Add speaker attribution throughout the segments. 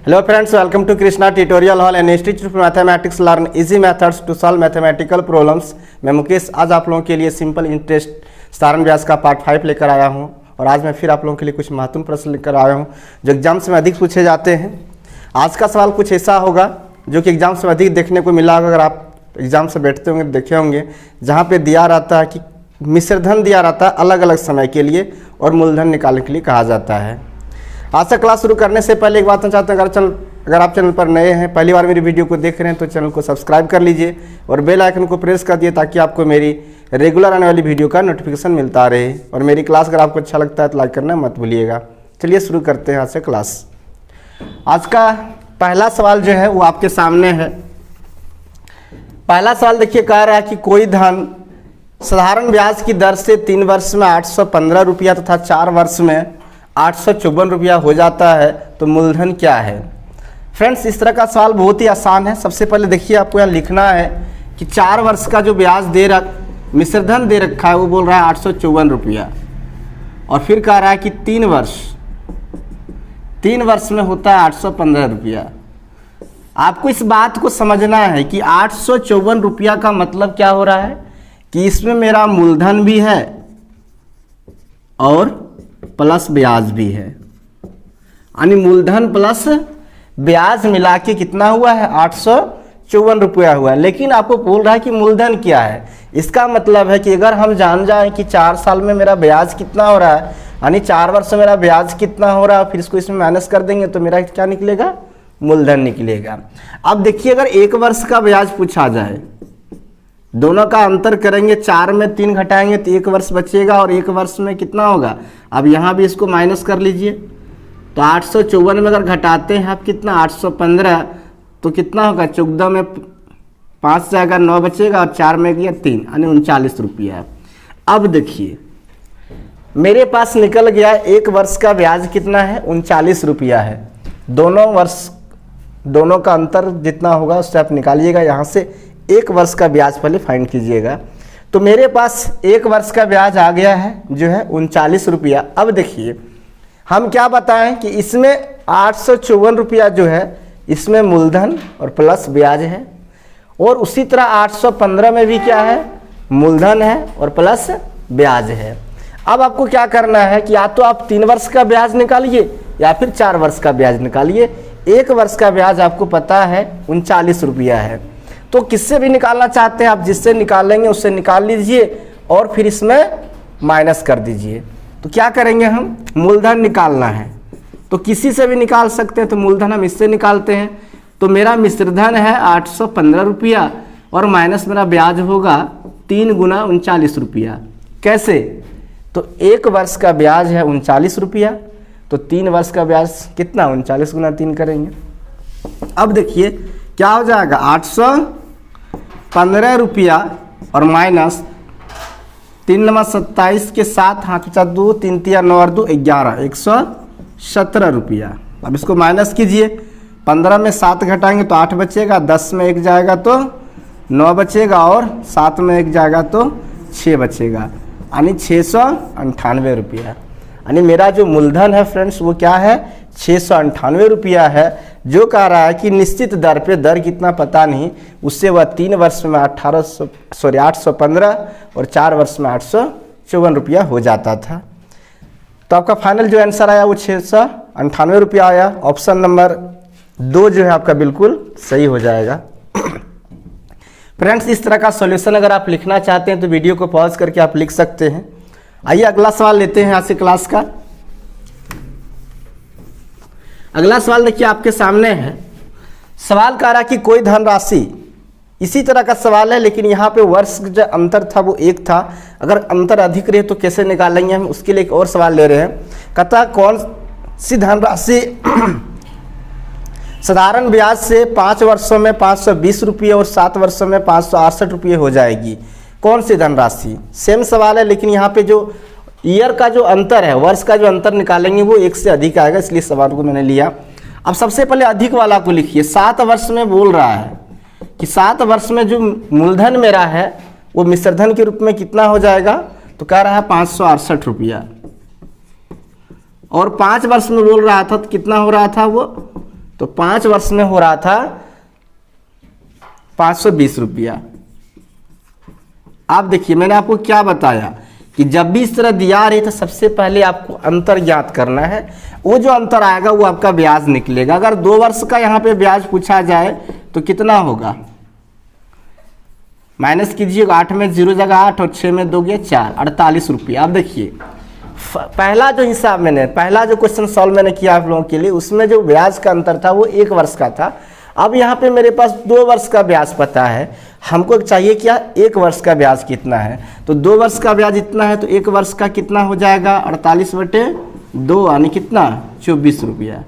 Speaker 1: Hello friends, welcome to Krishna Tutorial Hall and Institute of Mathematics. Learn easy methods to solve mathematical problems. मैं मुकेश आज आप लोगों के लिए सिंपल इंटरेस्ट सारण व्यास का पार्ट 5 लेकर आया हूं और आज मैं फिर आप लोगों के लिए कुछ महत्वपूर्ण प्रश्न लेकर आया हूं जो एग्जाम्स में अधिक पूछे जाते हैं। आज का सवाल कुछ ऐसा होगा जो कि एग्जाम्स में अधिक देखने को मिला होगा। अगर आप एग्जाम से बैठते होंगे देखे होंगे, जहाँ पर दिया रहता है कि मिश्रधन दिया रहता है अलग अलग समय के लिए और मूलधन निकालने के लिए कहा जाता है। आज से क्लास शुरू करने से पहले एक बात मैं चाहता हूँ, अगर आप चैनल पर नए हैं, पहली बार मेरी वीडियो को देख रहे हैं तो चैनल को सब्सक्राइब कर लीजिए और बेल आइकन को प्रेस कर दिए ताकि आपको मेरी रेगुलर आने वाली वीडियो का नोटिफिकेशन मिलता रहे। और मेरी क्लास अगर आपको अच्छा लगता है तो लाइक करना मत भूलिएगा। चलिए शुरू करते हैं आज से क्लास। आज का पहला सवाल जो है वो आपके सामने है। पहला सवाल देखिए, कह रहा है कि कोई धन साधारण ब्याज की दर से 3 वर्ष में 815 रुपया तथा 4 वर्ष में 854 रुपया हो जाता है तो मूलधन क्या है। फ्रेंड्स, इस तरह का सवाल बहुत ही आसान है। सबसे पहले देखिए, आपको यहाँ लिखना है कि 4 वर्ष का जो ब्याज मिश्रधन दे रखा है वो बोल रहा है 854 रुपया और फिर कह रहा है कि 3 वर्ष में होता है 815 रुपया। आपको इस बात को समझना है कि 854 रुपया का मतलब क्या हो रहा है कि इसमें मेरा मूलधन भी है और प्लस ब्याज भी है, यानी मूलधन प्लस ब्याज मिला के कितना हुआ है 854 रुपया हुआ है। लेकिन आपको बोल रहा है कि मूलधन क्या है। इसका मतलब है कि अगर हम जान जाएं कि 4 साल में मेरा ब्याज कितना हो रहा है, यानी 4 वर्ष में मेरा ब्याज कितना हो रहा है, फिर इसको इसमें माइनस कर देंगे तो मेरा क्या निकलेगा, मूलधन निकलेगा। अब देखिए, अगर 1 वर्ष का ब्याज पूछा जाए, दोनों का अंतर करेंगे, 4 में 3 घटाएंगे तो 1 वर्ष बचेगा और 1 वर्ष में कितना होगा। अब यहाँ भी इसको माइनस कर लीजिए तो 854 में अगर घटाते हैं आप कितना 815 तो कितना होगा, 14 में 5 जाएगा 9 बचेगा और 4 में गया 3, यानी 39 रुपया। अब देखिए मेरे पास निकल गया 1 वर्ष का ब्याज कितना है 39 रुपया है। दोनों का अंतर जितना होगा उससे आप निकालिएगा। यहाँ से 1 वर्ष का ब्याज पहले फाइंड कीजिएगा। तो मेरे पास 1 वर्ष का ब्याज आ गया है जो है 39 रुपया। अब देखिए हम क्या बताएं कि इसमें 854 रुपया जो है इसमें मूलधन और प्लस ब्याज है और उसी तरह 815 में भी क्या है, मूलधन है और प्लस ब्याज है। अब आपको क्या करना है कि या तो आप 3 वर्ष का ब्याज निकालिए या फिर 4 वर्ष का ब्याज निकालिए। 1 वर्ष का ब्याज आपको पता है 39 रुपया है, तो किससे भी निकालना चाहते हैं आप, जिससे निकालेंगे उससे निकाल लीजिए और फिर इसमें माइनस कर दीजिए। तो क्या करेंगे, हम मूलधन निकालना है तो किसी से भी निकाल सकते हैं, तो मूलधन हम इससे निकालते हैं। तो मेरा मिश्रधन है 815 रुपया और माइनस मेरा ब्याज होगा 3 गुना 39 रुपया। कैसे, तो 1 वर्ष का ब्याज है 39 रुपया तो 3 वर्ष का ब्याज कितना 39 गुना 3 करेंगे। अब देखिए क्या हो जाएगा 815 रुपया और माइनस 3 नंबर 27 के साथ हाथ 2 3 3 9 और 2 11 117 रुपया। अब इसको माइनस कीजिए, 15 में 7 घटाएंगे तो 8 बचेगा, 10 में 1 जाएगा तो 9 बचेगा और 7 में 1 जाएगा तो 6 बचेगा, यानी 698 रुपया। यानी मेरा जो मूलधन है फ्रेंड्स वो क्या है 698 रुपया है, जो कह रहा है कि निश्चित दर पे, दर कितना पता नहीं, उससे वह 3 वर्ष में 815 और 4 वर्ष में 854 रुपया हो जाता था। तो आपका फाइनल जो आंसर आया वो 698 रुपया आया। ऑप्शन नंबर 2 जो है आपका बिल्कुल सही हो जाएगा। फ्रेंड्स, इस तरह का सॉल्यूशन अगर आप लिखना चाहते हैं तो वीडियो को पॉज करके आप लिख सकते हैं। आइए अगला सवाल लेते हैं आज से क्लास का। अगला सवाल देखिए आपके सामने है। सवाल कह रहा कि कोई धनराशि, इसी तरह का सवाल है लेकिन यहाँ पे वर्ष जो अंतर था वो 1 था। अगर अंतर अधिक रहे तो कैसे निकालेंगे हम, उसके लिए एक और सवाल ले रहे हैं। कहता कौन सी धनराशि साधारण ब्याज से 5 वर्षों में 520 रुपये और 7 वर्षों में 568 रुपये हो जाएगी। कौन सी धनराशि, सेम सवाल है लेकिन यहाँ पे जो ईयर का जो अंतर है, वर्ष का जो अंतर निकालेंगे वो 1 से अधिक आएगा, इसलिए सवाल को मैंने लिया। अब सबसे पहले अधिक वाला को लिखिए। 7 वर्ष में बोल रहा है कि 7 वर्ष में जो मूलधन मेरा है वो मिश्रधन के रूप में कितना हो जाएगा, तो कह रहा है 568 रुपया। और 5 वर्ष में बोल रहा था तो कितना हो रहा था वो तो 5 वर्ष में हो रहा था 520 रुपया। आप देखिए मैंने आपको क्या बताया कि जब भी इस तरह दिया रही तो सबसे पहले आपको अंतर ज्ञात करना है। वो जो अंतर आएगा वो आपका ब्याज निकलेगा। अगर 2 वर्ष का यहाँ पे ब्याज पूछा जाए तो कितना होगा, माइनस कीजिएगा, 8 में 0 जगह 8 और 6 में 2 गया 4, 48 रुपये। आप देखिए पहला जो हिसाब मैंने, पहला जो क्वेश्चन सॉल्व मैंने किया आप लोगों के लिए, उसमें जो ब्याज का अंतर था वो 1 वर्ष का था। अब यहाँ पे मेरे पास 2 वर्ष का ब्याज पता है, हमको चाहिए क्या 1 वर्ष का ब्याज कितना है। तो 2 वर्ष का ब्याज इतना है तो 1 वर्ष का कितना हो जाएगा 48/2 यानी कितना 24 रुपया।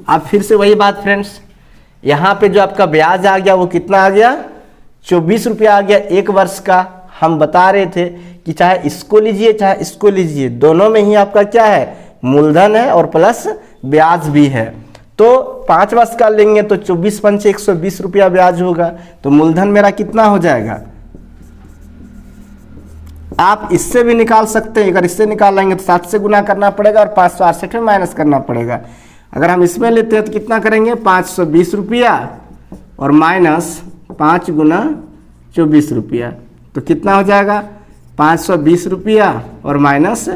Speaker 1: अब फिर से वही बात फ्रेंड्स, यहाँ पे जो आपका ब्याज आ गया वो कितना आ गया 24 रुपया आ गया 1 वर्ष का। हम बता रहे थे कि चाहे इसको लीजिए चाहे इसको लीजिए, दोनों में ही आपका क्या है मूलधन है और प्लस ब्याज भी है। तो 5 वर्ष का लेंगे तो 24 पंचे 120 रुपया ब्याज होगा। तो मूलधन मेरा कितना हो जाएगा, आप इससे भी निकाल सकते हैं। अगर इससे निकालेंगे तो 7 से गुना करना पड़ेगा और 568 में माइनस करना पड़ेगा। अगर हम इसमें लेते हैं तो कितना करेंगे 520 रुपया और माइनस 5 गुना 24 रुपया, तो कितना हो जाएगा 520 रुपया और माइनस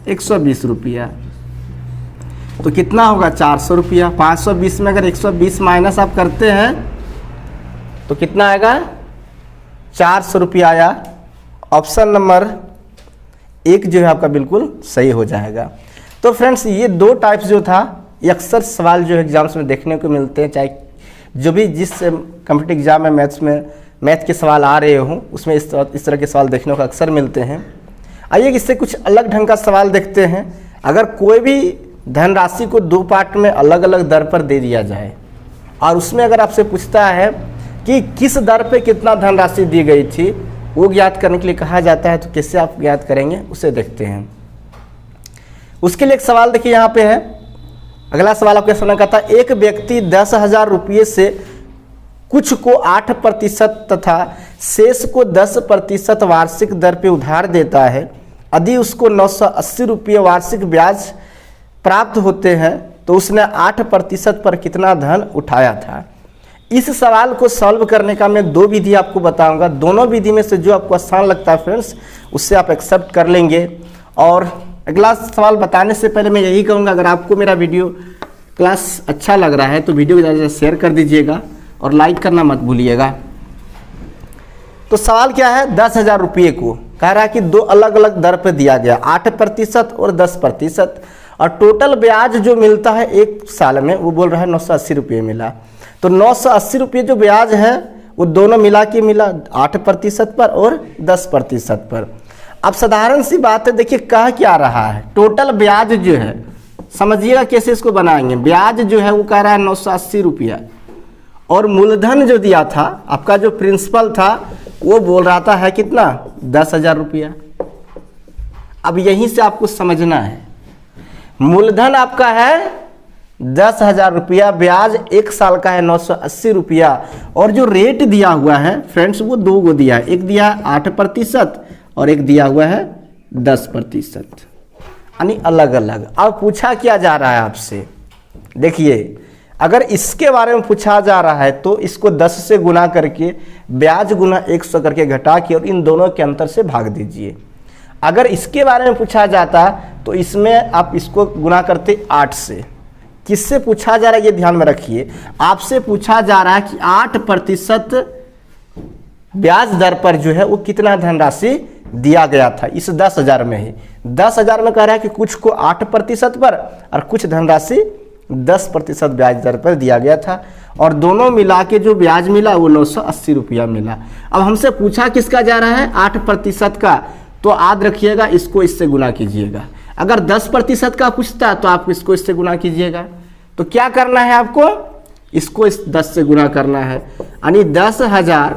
Speaker 1: 120 रुपया, तो कितना होगा 400 रुपया। 520 में अगर 120 माइनस आप करते हैं तो कितना आएगा 400 रुपया आया। ऑप्शन नंबर 1 जो है आपका बिल्कुल सही हो जाएगा। तो फ्रेंड्स ये 2 टाइप्स जो था ये अक्सर सवाल जो एग्जाम्स में देखने को मिलते हैं, चाहे जो भी जिस कॉम्पिटिटिव एग्जाम में मैथ के सवाल आ रहे हों उसमें इस तरह के सवाल देखने को अक्सर मिलते हैं। आइए इससे कुछ अलग ढंग का सवाल देखते हैं। अगर कोई भी धनराशि को 2 पार्ट में अलग अलग दर पर दे दिया जाए और उसमें अगर आपसे पूछता है कि किस दर पे कितना धनराशि दी गई थी, वो ज्ञात करने के लिए कहा जाता है, तो कैसे आप ज्ञात करेंगे उसे देखते हैं। उसके लिए एक सवाल देखिए यहाँ पे है। अगला सवाल आपके सामने कहता है एक व्यक्ति 10,000 रुपये से कुछ को 8% तथा शेष को 10% वार्षिक दर पे उधार देता है। यदि उसको 980 रुपये वार्षिक ब्याज प्राप्त होते हैं तो उसने 8% पर कितना धन उठाया था। इस सवाल को सॉल्व करने का मैं 2 विधि आपको बताऊंगा। दोनों विधि में से जो आपको आसान लगता है फ्रेंड्स उससे आप एक्सेप्ट कर लेंगे। और अगला सवाल बताने से पहले मैं यही कहूँगा, अगर आपको मेरा वीडियो क्लास अच्छा लग रहा है तो वीडियो को ज़्यादा से शेयर कर दीजिएगा और लाइक करना मत भूलिएगा। तो सवाल क्या है, 10,000 रुपये को कह रहा है कि 2 अलग अलग दर पर दिया गया, 8% और 10%, और टोटल ब्याज जो मिलता है 1 साल में वो बोल रहा है 980 रुपये मिला। तो 980 रुपये जो ब्याज है वो दोनों मिला के मिला 8% पर और 10% पर। अब साधारण सी बात है, देखिए कह क्या रहा है, टोटल ब्याज जो है समझिएगा कैसे इसको बनाएंगे। ब्याज जो है वो कह रहा है 980 रुपया और मूलधन जो दिया था आपका जो प्रिंसिपल था वो बोल रहा था है कितना 10,000 रुपया। अब यहीं से आपको समझना है, मूलधन आपका है 10,000 रुपया, ब्याज 1 साल का है 980 रुपया, और जो रेट दिया हुआ है फ्रेंड्स वो 2 गो दिया है, एक दिया है 8% और एक दिया हुआ है 10%, यानी अलग अलग। अब पूछा क्या जा रहा है आपसे, देखिए अगर इसके बारे में पूछा जा रहा है तो इसको 10 से गुना करके ब्याज गुना 100 करके घटा के और इन दोनों के अंतर से भाग दीजिए। अगर इसके बारे में पूछा जाता तो इसमें आप इसको गुना करते 8 से। किससे पूछा जा रहा है ये ध्यान में रखिए, आपसे पूछा जा रहा है कि 8% ब्याज दर पर जो है वो कितना धनराशि दिया गया था इस 10,000 में ही। 10,000 में कह रहा है कि कुछ को 8% पर और कुछ धनराशि 10% ब्याज दर पर दिया गया था, और दोनों मिला के जो ब्याज मिला वो 980 रुपया मिला। अब हमसे पूछा किसका जा रहा है 8% का, तो याद रखिएगा इसको इससे गुना कीजिएगा। अगर 10% का पूछता तो आप इसको इससे गुना कीजिएगा। तो क्या करना है आपको, इसको इस 10 से गुना करना है, यानी 10,000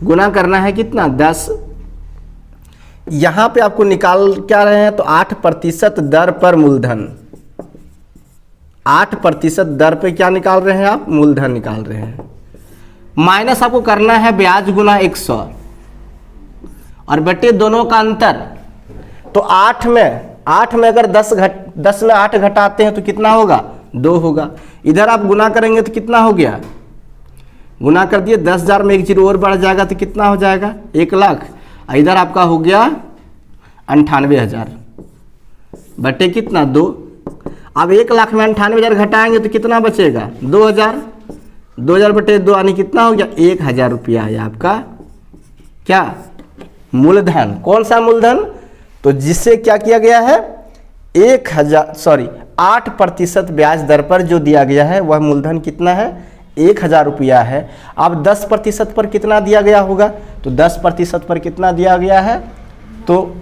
Speaker 1: गुना करना है कितना 10। यहां पे आपको निकाल क्या रहे हैं तो 8% दर पर मूलधन, 8% दर पे क्या निकाल रहे हैं आप मूलधन निकाल रहे हैं, माइनस आपको करना है ब्याज गुना 100 और बटे दोनों का अंतर। तो 8 में अगर 10 में 8 घटाते हैं तो कितना होगा 2 होगा। इधर आप गुना करेंगे तो कितना हो गया, गुना कर दिए 10,000 में 1 जीरो और बढ़ जाएगा तो कितना हो जाएगा 1 लाख। इधर आपका हो गया 98,000 बटे कितना 2। अब 1 लाख में 98,000 घटाएंगे तो कितना बचेगा 2,000। 2,000 बटे 2 यानी कितना हो गया 1,000 रुपया है आपका क्या मूलधन। कौन सा मूलधन, तो जिससे क्या किया गया है 8% ब्याज दर पर जो दिया गया है वह मूलधन कितना है 1,000 रुपया है। अब 10% पर कितना दिया गया होगा, तो 10% पर कितना दिया गया है, तो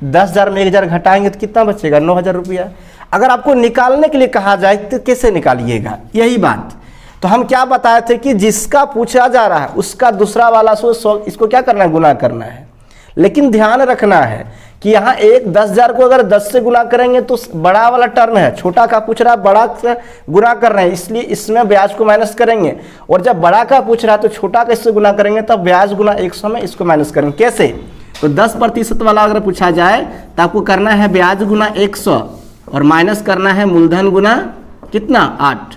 Speaker 1: 10,000 में 1,000 घटाएंगे तो कितना बचेगा 9,000 रुपया। अगर आपको निकालने के लिए कहा जाए तो कैसे निकालिएगा, यही बात तो हम क्या बताए थे कि जिसका पूछा जा रहा है उसका दूसरा वाला सो इसको क्या करना है गुना करना है। लेकिन ध्यान रखना है कि यहाँ 10,000 को अगर 10 से गुना करेंगे तो बड़ा वाला टर्म है, छोटा का पूछ रहा है बड़ा से गुना कर रहे हैं, इसलिए इसमें ब्याज को माइनस करेंगे। और जब बड़ा का पूछ रहा है तो छोटा का इससे गुना करेंगे तब ब्याज गुना 100 में इसको माइनस करेंगे। कैसे, तो 10% वाला अगर पूछा जाए तो आपको करना है ब्याज गुना 100 और माइनस करना है मूलधन गुना कितना 8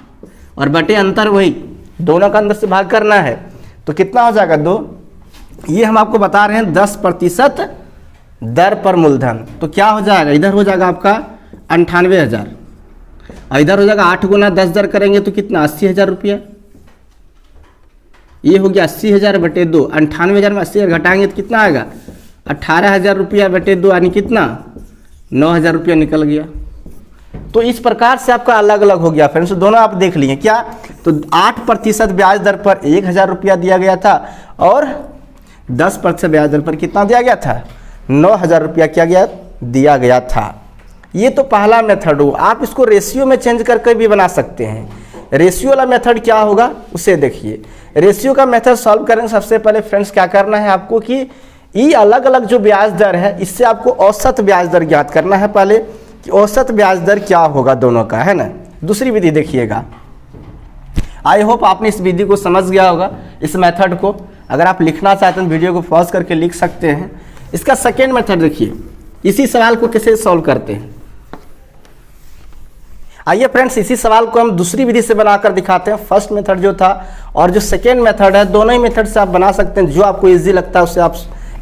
Speaker 1: और बटे अंतर वही दोनों का अंदर से भाग करना है तो कितना हो जाएगा 2। ये हम आपको बता रहे हैं 10% दर पर मूलधन, तो क्या हो जाएगा इधर हो जाएगा आपका 98,000 और इधर हो जाएगा 8 गुना 10,000 करेंगे तो कितना 80,000 रुपया। ये हो गया 80,000 बटे 2, 98,000 में 80,000 घटाएंगे तो कितना आएगा 18,000 रुपया बटे 2 यानी कितना 9,000 रुपया निकल गया। तो इस प्रकार से आपका अलग अलग हो गया फ्रेंड्स, दोनों आप देख लिए क्या, तो 8% ब्याज दर पर 1,000 रुपया दिया गया था और 10% ब्याज दर पर कितना दिया गया था 9,000 रुपया क्या गया दिया गया था। ये तो पहला मेथड हो। आप इसको रेशियो में चेंज करके भी बना सकते हैं। रेशियो वाला मेथड क्या होगा उसे देखिए। रेशियो का मेथड सॉल्व करेंगे सबसे पहले फ्रेंड्स क्या करना है आपको कि ये अलग अलग जो ब्याज दर है इससे आपको औसत ब्याज दर ज्ञात करना है पहले कि औसत ब्याज दर क्या होगा दोनों का, है ना। दूसरी विधि देखिएगा, आई होप आपने इस विधि को समझ गया होगा इस मेथड को। अगर आप लिखना चाहते हैं वीडियो को पॉज करके लिख सकते हैं। इसका सेकेंड मेथड देखिए, इसी सवाल को कैसे सॉल्व करते हैं। आइए फ्रेंड्स इसी सवाल को हम दूसरी विधि से बनाकर दिखाते हैं। फर्स्ट मेथड जो था और जो सेकेंड मेथड है दोनों ही मेथड से आप बना सकते हैं, जो आपको इजी लगता है उसे आप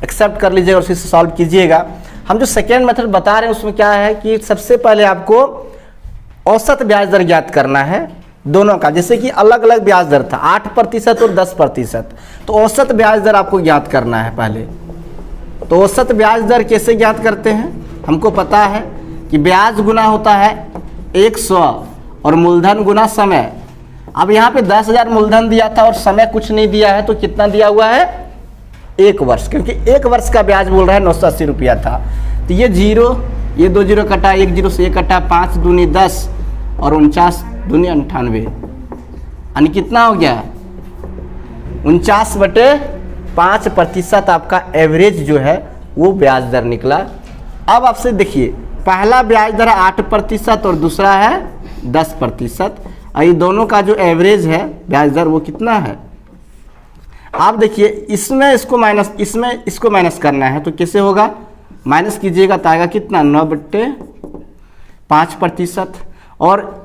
Speaker 1: एक्सेप्ट कर लीजिएगा और उसी से सॉल्व कीजिएगा। हम जो सेकेंड मेथड बता रहे हैं उसमें क्या है कि सबसे पहले आपको औसत ब्याज दर ज्ञात करना है दोनों का। जैसे कि अलग अलग ब्याज दर था 8% और 10%, तो औसत ब्याज दर आपको ज्ञात करना है पहले। तो औसत ब्याज दर कैसे ज्ञात करते हैं, हमको पता है कि ब्याज गुना होता है 100 और मूलधन गुना समय। अब यहाँ पे 10,000 मूलधन दिया था और समय कुछ नहीं दिया है तो कितना दिया हुआ है 1 वर्ष, क्योंकि 1 वर्ष का ब्याज बोल रहा है 980 रुपया था। तो ये 0 ये 2 जीरो कटा, 1 जीरो से 1 कटा, 5 दूनी 10 और 49 दूनी 98 यानी कितना हो गया 49/5% आपका एवरेज जो है वो ब्याज दर निकला। अब आपसे देखिए पहला ब्याज दर 8% और दूसरा है 10%। ये दोनों का जो एवरेज है ब्याज दर वो कितना है, आप देखिए इसमें इसको माइनस इसमें इसको माइनस करना है तो कैसे होगा, माइनस कीजिएगा तो आएगा कितना 9/5% और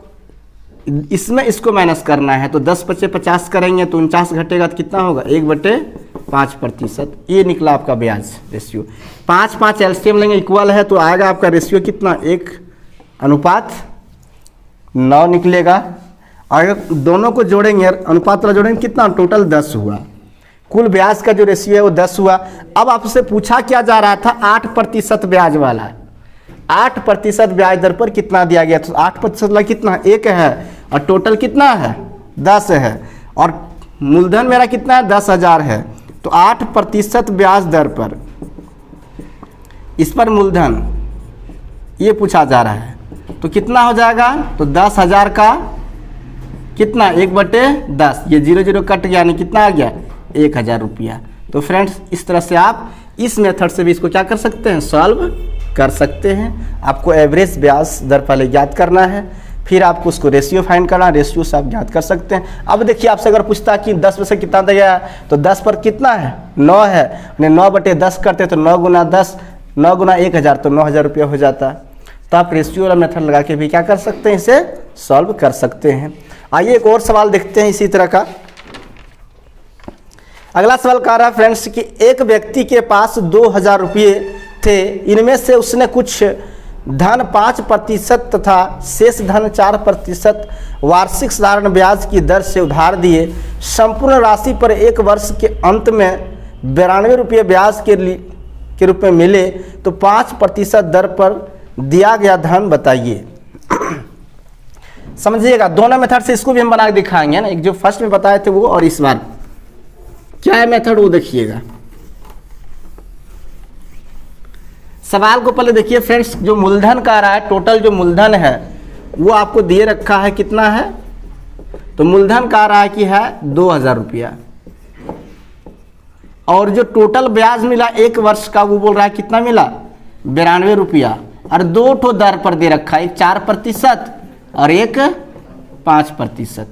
Speaker 1: इसमें इसको माइनस करना है तो 10 × 50 करेंगे तो 49 घटेगा तो कितना होगा 1/5%। ये निकला आपका ब्याज रेशियो। 5 एलसीएम लेंगे इक्वल है तो आएगा आपका रेशियो कितना 1:9 निकलेगा। अगर दोनों को जोड़ेंगे अनुपात वाला जोड़ेंगे कितना टोटल 10 हुआ। कुल ब्याज का जो रेशियो है वो 10 हुआ। अब आपसे पूछा क्या जा रहा था 8% ब्याज वाला, 8% ब्याज दर पर कितना दिया गया, तो 8% वाला कितना 1 है और टोटल कितना है 10 है और मूलधन मेरा कितना है 10,000 है। तो 8% ब्याज दर पर इस पर मूलधन ये पूछा जा रहा है तो कितना हो जाएगा, तो 10,000 का कितना 1/10, ये 0 0 कट गया यानी कितना आ गया 1,000 रुपया। तो फ्रेंड्स इस तरह से आप इस मेथड से भी इसको क्या कर सकते हैं सॉल्व कर सकते हैं। आपको एवरेज ब्याज दर पहले ज्ञात करना है, फिर आपको उसको रेशियो फाइंड करना है, रेशियो से आप ज्ञात कर सकते हैं। अब देखिए आपसे अगर पूछता कि 10 में से कितना दिया है तो 10 पर कितना है 9 है, 9/10 करते तो 9 × 10 9 × 1,000 तो 9,000 रुपया हो जाता है। तो आप रेशियो वाला मेथड लगा के भी क्या कर सकते हैं, इसे सॉल्व कर सकते हैं। आइए एक और सवाल देखते हैं इसी तरह का। अगला सवाल कह रहा है फ्रेंड्स कि एक व्यक्ति के पास 2000 रुपये थे, इनमें से उसने कुछ धन 5% तथा शेष धन 4% वार्षिक साधारण ब्याज की दर से उधार दिए। संपूर्ण राशि पर एक वर्ष के अंत में 92 रुपये ब्याज के रूप में मिले, तो 5% दर पर दिया गया धन बताइए। समझिएगा, दोनों मेथड से इसको भी हम बना के दिखाएंगे ना, एक जो फर्स्ट में बताए थे वो और इस बार क्या है मेथड वो देखिएगा। सवाल को पहले देखिए फ्रेंड्स, जो मूलधन का रहा है, टोटल जो मूलधन है वो आपको दिए रखा है, कितना है, तो मूलधन का रहा है कि है 2000 रुपया, और जो टोटल ब्याज मिला एक वर्ष का वो बोल रहा है कितना मिला, 92 रुपया, और दो ठो दर पर दे रखा है, एक 4% और एक 5%,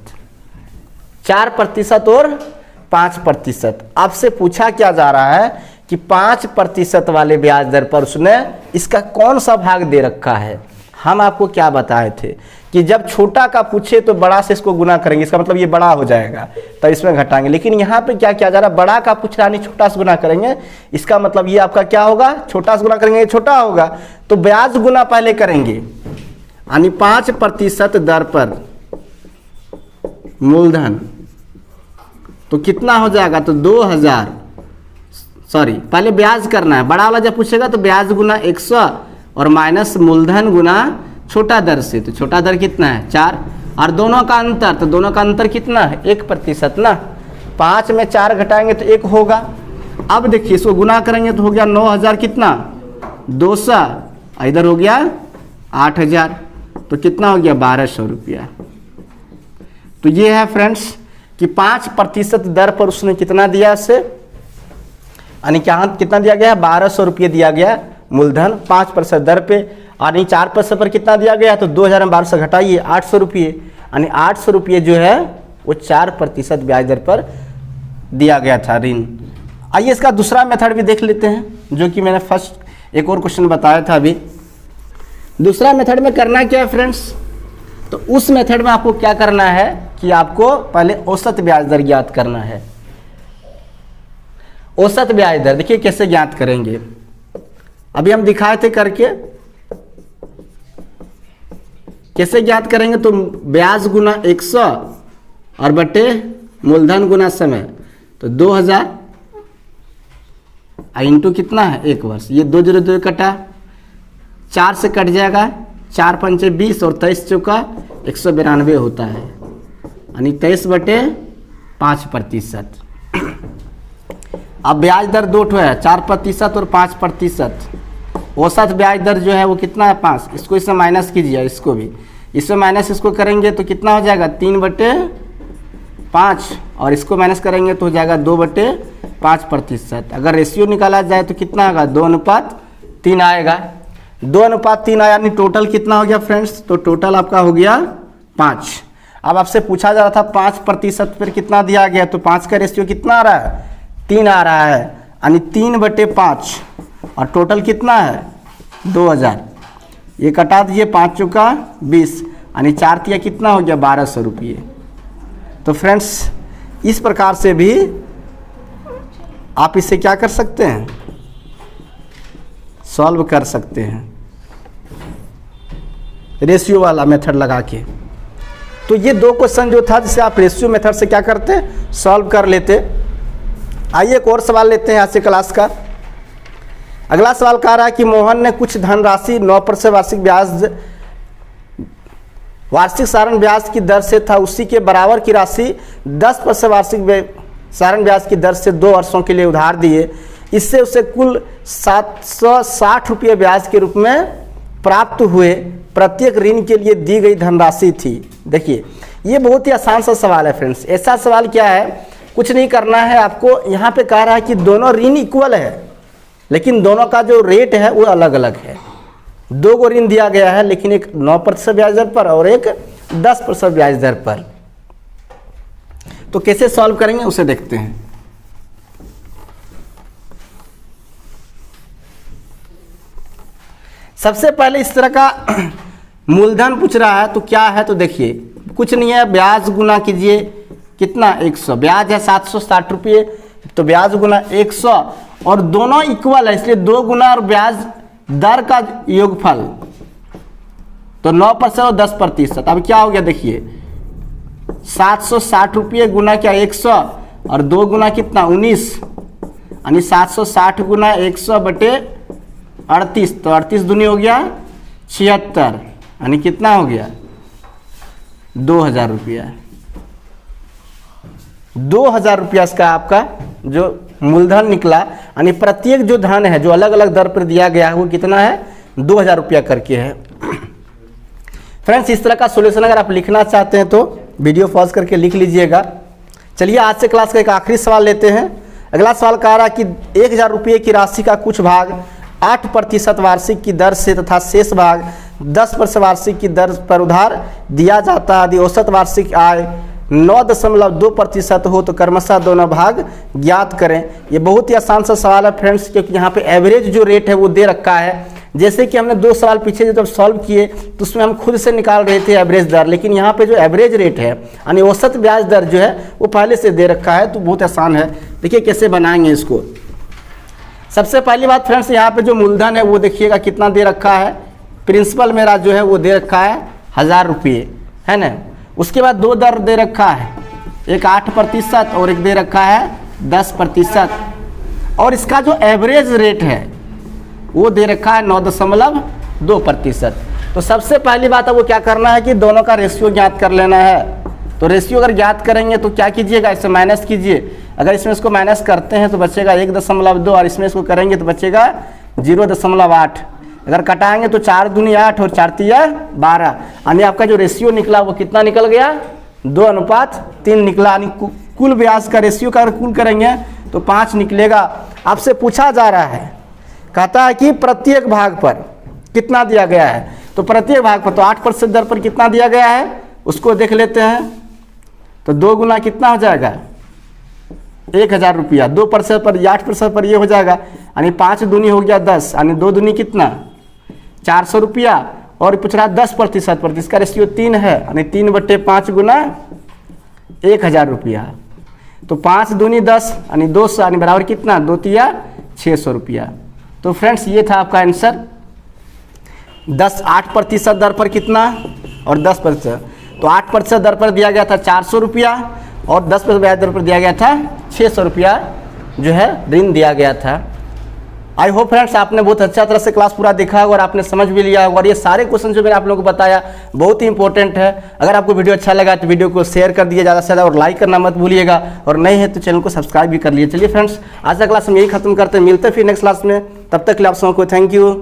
Speaker 1: 4% और 5%। आपसे पूछा क्या जा रहा है कि 5% वाले ब्याज दर पर उसने इसका कौन सा भाग दे रखा है। हम आपको क्या बताए थे कि जब छोटा का पूछे तो बड़ा से इसको गुना करेंगे, इसका मतलब ये बड़ा हो जाएगा, तो इसमें घटाएंगे। लेकिन यहाँ पे क्या किया जा रहा है, बड़ा का पूछ रहा नहीं, छोटा से गुना करेंगे, इसका मतलब ये आपका क्या होगा, छोटा से गुना करेंगे, छोटा होगा, तो ब्याज गुना पहले करेंगे, यानी 5% दर पर मूलधन, तो कितना हो जाएगा, तो 2000, सॉरी पहले ब्याज करना है, बड़ा वाला जब पूछेगा तो ब्याज गुना 100 और माइनस मूलधन गुना छोटा दर से, तो छोटा दर कितना है 4, और दोनों का अंतर, तो दोनों का अंतर कितना है 1% ना, 5 में 4 घटाएंगे तो 1 होगा। अब देखिए इसको गुना करेंगे तो हो गया 9000 कितना 200, इधर हो गया 8000, तो कितना हो गया 1200 रुपया। तो ये है फ्रेंड्स कि 5% दर पर उसने कितना दिया से, यानी क्या कितना दिया गया है, 1200 रुपये दिया गया मूलधन 5% दर पे, और 4% पर कितना दिया गया, तो 2000 में 1200 घटाइए 800 रुपये, यानी 800 रुपये जो है वो 4% ब्याज दर पर दिया गया था ऋण। आइए इसका दूसरा मेथड भी देख लेते हैं, जो कि मैंने फर्स्ट एक और क्वेश्चन बताया था अभी। दूसरा मेथड में करना क्या है फ्रेंड्स, तो उस मेथड में आपको क्या करना है कि आपको पहले औसत ब्याज दर ज्ञात करना है। औसत ब्याज दर देखिए कैसे ज्ञात करेंगे, अभी हम दिखाए थे करके, कैसे ज्ञात करेंगे, तो ब्याज गुना 100 और बटे मूलधन गुना समय, तो 2000 इंटू कितना है 1 वर्ष, ये 2 0 2 कटा, 4 से कट जाएगा, 4 पंचे 20 और 23 चौका 192 होता है, यानी 23 बटे 5%। अब ब्याज दर दो ठो है, 4% और 5%। औसत ब्याज दर जो है वो कितना है 5, इसको इससे माइनस कीजिए, इसको भी इससे माइनस इसको करेंगे तो कितना हो जाएगा 3/5, और इसको माइनस करेंगे तो हो जाएगा 2/5%। अगर रेशियो निकाला जाए तो कितना होगा 2:3 आएगा, 2:3 आया, यानी टोटल कितना हो गया फ्रेंड्स, तो टोटल आपका हो गया 5। अब आपसे पूछा जा रहा था 5% पर कितना दिया गया, तो 5 का रेशियो कितना आ रहा है 3 आ रहा है, यानी 3/5, और टोटल कितना है 2000, ये कटा दीजिए 5 चौका 20, यानी 4 तिया कितना हो गया 1200 रुपये। तो फ्रेंड्स इस प्रकार से भी आप इसे क्या कर सकते हैं, सॉल्व कर सकते हैं रेशियो वाला मेथड लगा के। तो ये 2 क्वेश्चन जो था जिसे आप रेशियो मेथड से क्या करते सॉल्व कर लेते। आइए एक और सवाल लेते हैं आज से क्लास का। अगला सवाल कह रहा है कि मोहन ने कुछ धनराशि 9% वार्षिक साधारण ब्याज की दर से था, उसी के बराबर की राशि 10% वार्षिक साधारण ब्याज की दर से 2 वर्षों के लिए उधार दिए। इससे उसे कुल 760 रुपये ब्याज के रूप में प्राप्त हुए। प्रत्येक ऋण के लिए दी गई धनराशि थी। देखिए ये बहुत ही आसान सा सवाल है फ्रेंड्स। ऐसा सवाल क्या है, कुछ नहीं करना है आपको। यहाँ पे कह रहा है कि दोनों ऋण इक्वल है, लेकिन दोनों का जो रेट है वो अलग अलग है। 2 को ऋण दिया गया है, लेकिन एक 9% ब्याज दर पर और एक 10% ब्याज दर पर। तो कैसे सॉल्व करेंगे उसे देखते हैं। सबसे पहले इस तरह का मूलधन पूछ रहा है तो क्या है, तो देखिए कुछ नहीं है, ब्याज गुना कीजिए कितना 100, ब्याज है 760 रुपये, तो ब्याज गुना 100 और दोनों इक्वल है इसलिए 2 गुना और ब्याज दर का योगफल, तो 9% और 10%। अब क्या हो गया देखिए 760 रुपये गुना क्या 100 और 2 गुना कितना 19, यानी 760 गुना 100 बटे 38, तो 38 दूनी हो गया 76, यानी कितना हो गया 2000 रुपया। 2000 रुपया इसका आपका जो मूलधन निकला, यानी प्रत्येक जो धन है जो अलग अलग दर पर दिया गया है वो कितना है 2000 रुपया करके है। फ्रेंड्स इस तरह का सॉल्यूशन अगर आप लिखना चाहते हैं तो वीडियो पॉज करके लिख लीजिएगा। चलिए आज से क्लास का एक आखिरी सवाल लेते हैं। अगला सवाल कह रहा है कि 1000 रुपये की राशि का कुछ भाग 8% वार्षिक की दर से तथा शेष भाग 10% वार्षिक की दर पर उधार दिया जाता है। यदि औसत वार्षिक आय 9.2% हो तो क्रमशः दोनों भाग ज्ञात करें। ये बहुत ही आसान सा सवाल है फ्रेंड्स, क्योंकि यहाँ पे एवरेज जो रेट है वो दे रखा है। जैसे कि हमने 2 सवाल पीछे जब सॉल्व किए तो उसमें हम खुद से निकाल रहे थे एवरेज दर, लेकिन यहाँ पे जो एवरेज रेट है यानी औसत ब्याज दर जो है वो पहले से दे रखा है, तो बहुत आसान है। देखिए कैसे बनाएंगे इसको। सबसे पहली बात फ्रेंड्स यहाँ पे जो मूलधन है वो देखिएगा कितना दे रखा है। प्रिंसिपल मेरा जो है वो दे रखा है 1000 रुपये, है ना। उसके बाद 2 दर दे रखा है, एक 8% और एक दे रखा है 10%, और इसका जो एवरेज रेट है वो दे रखा है 9.2%। तो सबसे पहली बात है वो क्या करना है कि दोनों का रेशियो ज्ञात कर लेना है। तो रेशियो अगर ज्ञात करेंगे तो क्या कीजिएगा, इसे माइनस कीजिए। अगर इसमें इसको माइनस करते हैं तो बचेगा 1.2 और इसमें इसको करेंगे तो बचेगा 0.8। अगर कटाएंगे तो 4 दूनी 8 और 4 तिया 12, यानी आपका जो रेशियो निकला वो कितना निकल गया 2:3 निकला। यानी कुल ब्याज का रेशियो का अगर कुल करेंगे तो 5 निकलेगा। आपसे पूछा जा रहा है, कहता है कि प्रत्येक भाग पर कितना दिया गया है, तो प्रत्येक भाग पर तो 8% दर पर कितना दिया गया है उसको देख लेते हैं। तो 2 गुना कितना हो जाएगा 1000 रुपया, 2% पर 8% पर ये हो जाएगा, यानी 5 दूनी हो गया 10, यानी 2 दूनी कितना 400 रुपया, और पूछ रहा 10% पर, इसका रेशियो 3 है, यानी 3/5 गुना 1000 रुपया, तो 5 दूनी 10 यानी 200, यानी बराबर कितना 2 तिया 600 रुपया। तो फ्रेंड्स ये था आपका आंसर। 8% दर पर कितना और 10%, तो 8% दर पर दिया गया था 400 रुपया और 10% ब्याज दर पर दिया गया था 600 रुपया जो है ऋण दिया गया था। आई होप फ्रेंड्स आपने बहुत अच्छा तरह से क्लास पूरा देखा और आपने समझ भी लिया, और ये सारे क्वेश्चन जो मैंने आप लोगों को बताया बहुत ही इंपॉर्टेंट है। अगर आपको वीडियो अच्छा लगा तो वीडियो को शेयर कर दिए ज़्यादा से ज़्यादा, और लाइक करना मत भूलिएगा, और नए हैं तो चैनल को सब्सक्राइब भी कर लिए। चलिए फ्रेंड्स आज का क्लास हम यही खत्म करते हैं, मिलते हैं फिर नेक्स्ट क्लास में। तब तक के लिए आप सबको थैंक यू।